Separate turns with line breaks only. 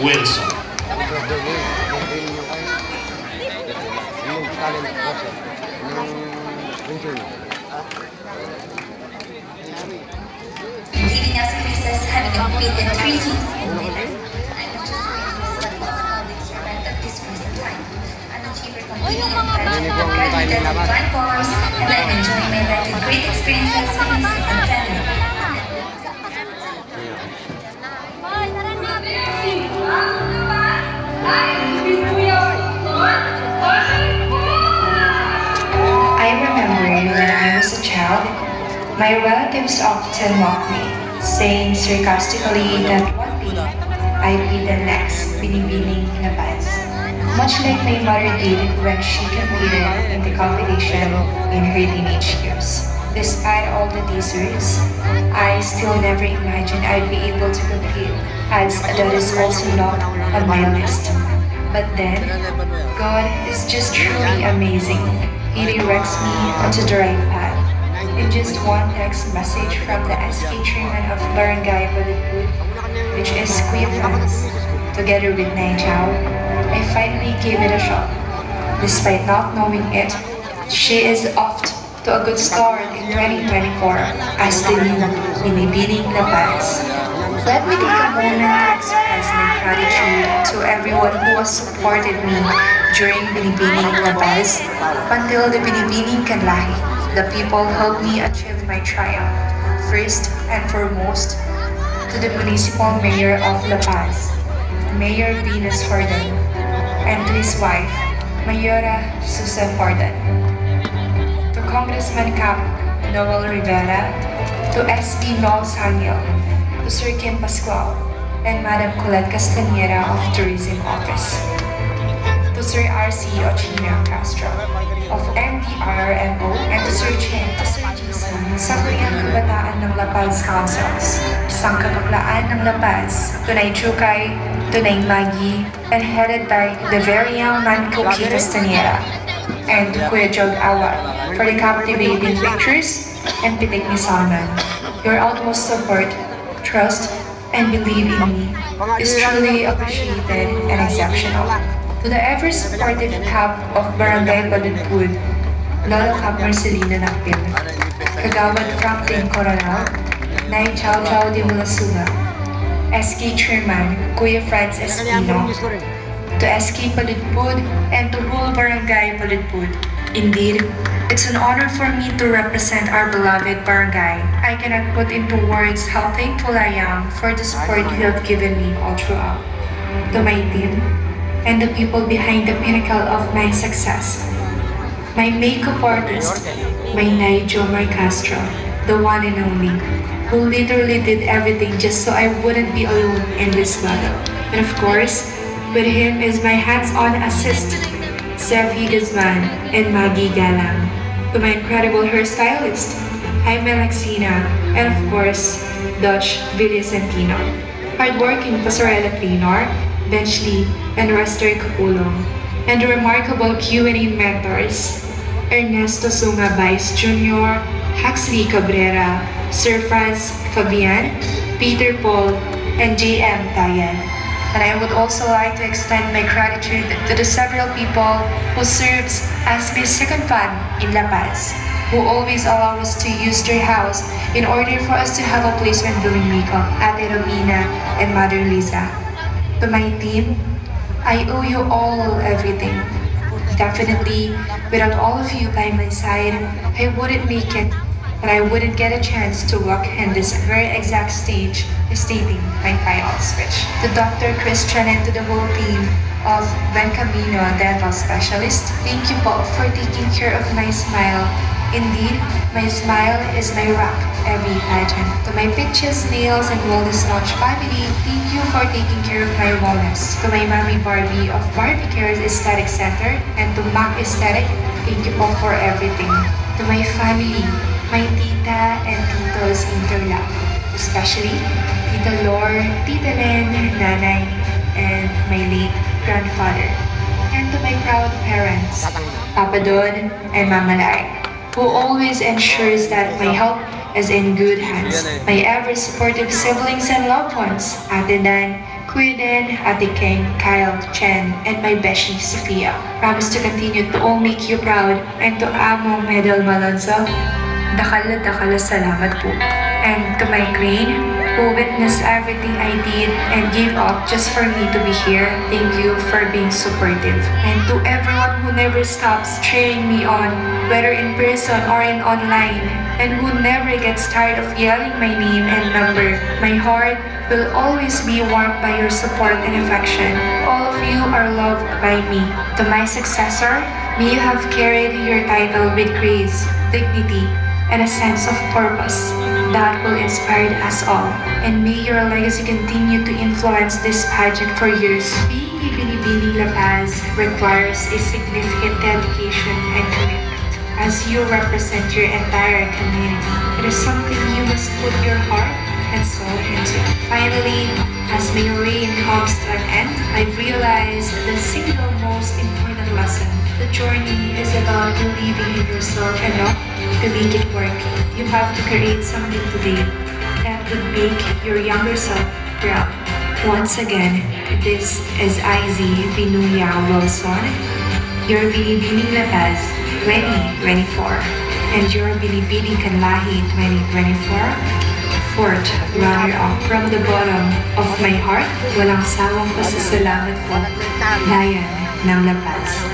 Wilson.
Leaving us Princess having completed 3 teams in my life. I'm just all the experiment at this present time. An achiever completing and graduated with flying colors, and I'm enjoying my life with great experiences with music and family. I remember when I was a child, my relatives often mocked me, saying sarcastically that one day I'd be the next Binibining Labas. Much like my mother did when she competed in the competition in her teenage years. Despite all the teasers, I still never imagined I'd be able to compete, as that is also not on my list. But then, God is just truly amazing. He directs me onto the right path. In just one text message from the SK chairman of Barangay Balipud, which is Kuya Franz, together with Nai Chao, I finally gave it a shot. Despite not knowing it, she is off to a good start in 2024 as the new Binibining La Paz. Let me take a moment to express my gratitude to everyone who has supported me during Binibining La Paz until the Binibining Kanlahi. The people helped me achieve my triumph. First and foremost, to the Municipal Mayor of La Paz, Mayor Venus Jordan, and to his wife, Mayora Susan Jordan. To Congressman Cap Noel Rivera, to SB Noel Sanyel, to Sir Kim Pascual, and Madam Colette Castañeda of Tourism Office. To Sir R.C. Ochina Castro of NDRMO, and to Sir Chen, to Sir Jason, sa Koreang Kabataan ng La Paz Councils, Isang Kabaklaan ng La Paz, Tunay Chukay, Tunay Magi, and headed by the very young Mancoqui Castañeda, and to Kuya Jog Awal for the captivating pictures and pitik ni Salman. Your utmost support, trust, and belief in me is truly appreciated and exceptional. To the ever-supportive Cap of Barangay Balipud, Lolo Cap Marcelino Nakpil, Kagawad Franklin Coronel, Nai Chao Chao de Mulasuga, SK Chairman Kuya Franz Espino, to SK Balipud and to whole Barangay Balipud. Indeed, it's an honor for me to represent our beloved barangay. I cannot put into words how thankful I am for the support you have given me all throughout. To my team, and the people behind the pinnacle of my success. My makeup artist, my Nai Jomar Castro, the one and only, who literally did everything just so I wouldn't be alone in this battle. And of course, with him is my hands-on assist, Sefi Guzman and Maggie Galang. To my incredible hairstylist, Jaime Laxina, and of course, Dutch Villasentino. Hardworking Pasarela Cleanor, Benchley, and Rester Capulong, and the remarkable Q&A mentors, Ernesto Sunga Vice Jr., Huxley Cabrera, Sir Franz Fabian, Peter Paul, and J.M. Tayan. And I would also like to extend my gratitude to the several people who serves as my second fan in La Paz, who always allow us to use their house in order for us to have a place when doing makeup, Ate Romina and Mother Lisa. To my team, I owe you all everything. Definitely, without all of you by my side, I wouldn't make it, and I wouldn't get a chance to walk in this very exact stage stating my final speech. To Dr. Christian and to the whole team of Ben Camino Dental Specialist, thank you po for taking care of my smile. Indeed, my smile is my rock every pageant. To my pictures, nails, and wellness launch family, thank you for taking care of my wellness. To my mommy Barbie of Barbie Cares Aesthetic Center and to Mac Aesthetic, thank you po for everything. To my family, my tita and titos Interlock, especially Tita Lor, Tita Len, Nanay, and my late grandfather. And to my proud parents, Papa Don and Mama Lai, who always ensures that my health is in good hands. My ever supportive siblings and loved ones, Ate Dan, Kuya Den, Ate King, Kyle, Chen, and my beshi, Sophia, promise to continue to all make you proud and to Amo Medal Malonzo. Dakal na dakal na salamat po. And to my Green, who witnessed everything I did and gave up just for me to be here, thank you for being supportive. And to everyone who never stops cheering me on, whether in person or in online, and who never gets tired of yelling my name and number, my heart will always be warmed by your support and affection. All of you are loved by me. To my successor, may you have carried your title with grace, dignity, and a sense of purpose that will inspire us all. And may your legacy continue to influence this pageant for years. Being a Binibining La Paz requires a significant dedication and commitment. As you represent your entire community, it is something you must put your heart and soul into. Finally, as my reign comes to an end, I realize the single most important lesson. The journey is about believing in yourself enough to make it work. You have to create something today that would make your younger self proud. Once again, this is IZ Binuya Wilson, your Binibining La Paz 2024, and your Binibining Kanlahi 2024 fourth runner-up. From the bottom of my heart, walang sawang pasasalamat po, Bayan ng La Paz.